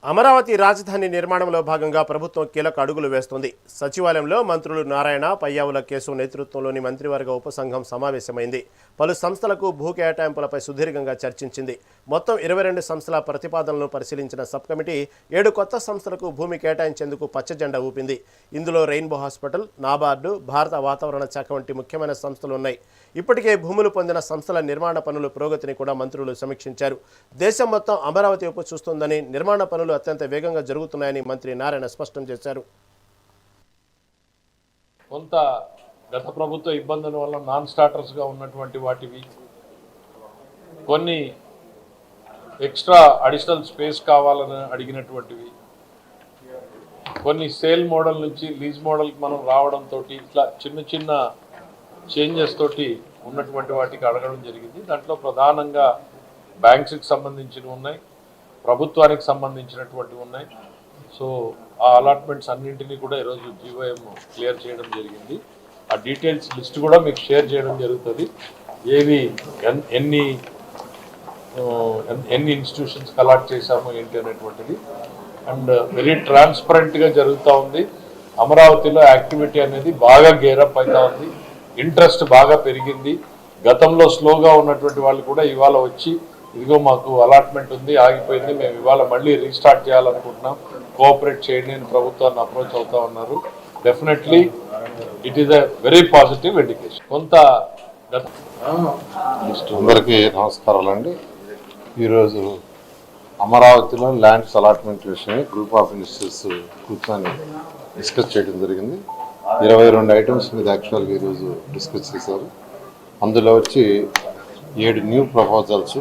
అమరావతి రాజధాని నిర్మాణంలో భాగంగా ప్రభుత్వం కీలక అడుగులు వేస్తోంది. సచివాలయంలో మంత్రులు నారాయణ, పయ్యావుల కేశవ్ నేతృత్వంలోని మంత్రివర్గ ఉపసంఘం సమావేశమైంది. పలు సంస్థలకు భూ కేటాయింపులపై సుదీర్ఘంగా చర్చించింది. మొత్తం 22 సంస్థల ప్రతిపాదనలను పరిశీలించిన సబ్ కమిటీ 7 కొత్త సంస్థలకు భూమి కేటాయించేందుకు పచ్చజెండా ఊపింది. ఇందులో రెయిన్బో హాస్పిటల్, నాబార్డు, భారత వాతావరణ శాఖ వంటి ముఖ్యమైన సంస్థలు ఉన్నాయి. ఇప్పటికే భూములు పొందిన సంస్థల నిర్మాణ పనుల పురోగతిని కూడా మంత్రులు సమీక్షించారు. దేశం మొత్తం అమరావతి వైపు చూస్తోందని, నిర్మాణ పనులు అత్యంత వేగంగా జరుగుతున్నాయని మంత్రి నారాయణ స్పష్టం చేశారు. కొంత గత ప్రభుత్వ ఇబ్బందుల వల్ల నాన్ స్టార్టర్స్గా ఉన్నటువంటి వాటివి, కొన్ని ఎక్స్ట్రా అడిషనల్ స్పేస్ కావాలని అడిగినటువంటివి, కొన్ని సేల్ మోడల్ నుంచి లీజ్ మోడల్కి మనం రావడంతో ఇట్లా చిన్న చిన్న చేంజెస్ తోటి ఉన్నటువంటి వాటికి అడగడం జరిగింది. దాంట్లో ప్రధానంగా బ్యాంక్స్కి సంబంధించినవి ఉన్నాయి, ప్రభుత్వానికి సంబంధించినటువంటివి ఉన్నాయి. సో ఆ అలాట్మెంట్స్ అన్నింటినీ కూడా ఈరోజు జీవోఎం క్లియర్ చేయడం జరిగింది. ఆ డీటెయిల్స్ లిస్ట్ కూడా మీకు షేర్ చేయడం జరుగుతుంది. ఏవి ఎన్ని ఇన్స్టిట్యూషన్స్కి అలాట్ చేశామో ఏంటి అనేటువంటిది. అండ్ వెరీ ట్రాన్స్పరెంట్గా జరుగుతూ ఉంది. అమరావతిలో యాక్టివిటీ అనేది బాగా గేరప్ అవుతూ ఉంది. ఇంట్రెస్ట్ బాగా పెరిగింది. గతంలో స్లోగా ఉన్నటువంటి వాళ్ళు కూడా ఇవాళ వచ్చి ఇదిగో మాకు అలాట్మెంట్ ఉంది, ఆగిపోయింది, మేము ఇవాళ మళ్ళీ రీస్టార్ట్ చేయాలనుకుంటున్నాం, కోఆపరేట్ చేయండి అని ప్రభుత్వాన్ని అప్రోచ్ అవుతా ఉన్నారు. Definitely it is a very positive indication. కొంత అందరికీ నమస్కారాలండి. ఈరోజు అమరావతిలో ల్యాండ్స్ అలాట్మెంట్ విషయమై గ్రూప్ ఆఫ్ మినిస్టర్స్ కూర్చొని డిస్కస్ చేయడం జరిగింది. 22 ఐటమ్స్ మీద యాక్చువల్గా ఈరోజు డిస్కస్ చేశారు. అందులో వచ్చి 7 న్యూ ప్రపోజల్స్,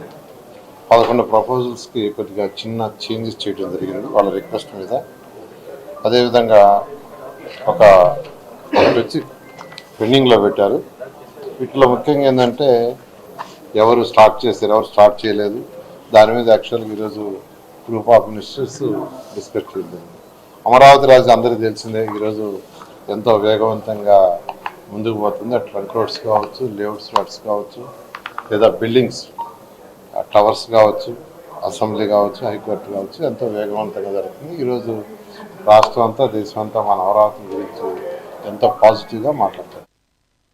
11 ప్రపోజల్స్కి కొద్దిగా చిన్న చేంజెస్ చేయడం జరిగింది వాళ్ళ రిక్వెస్ట్ మీద. అదేవిధంగా ఒకటి వచ్చి పెండింగ్లో పెట్టారు. వీటిలో ముఖ్యంగా ఏంటంటే ఎవరు స్టార్ట్ చేశారు, ఎవరు స్టార్ట్ చేయలేదు, దాని మీద యాక్చువల్గా ఈరోజు గ్రూప్ ఆఫ్ మినిస్టర్స్ డిస్కస్ చేయడం. అమరావతి రాజధాని అందరికీ తెలిసిందే, ఈరోజు ఎంతో వేగవంతంగా ముందుకు పోతుంది. ట్రంక్ రోడ్స్ కావచ్చు, లేఅవుట్స్ రోడ్స్ కావచ్చు, లేదా బిల్డింగ్స్ టవర్స్ కావచ్చు, అసెంబ్లీ కావచ్చు, హైకోర్టు కావచ్చు, ఎంతో వేగవంతంగా జరుగుతుంది. ఈరోజు రాష్ట్రం అంతా, దేశం అంతా మన అమరావతి గురించి ఎంతో పాజిటివ్గా మాట్లాడుతుంది.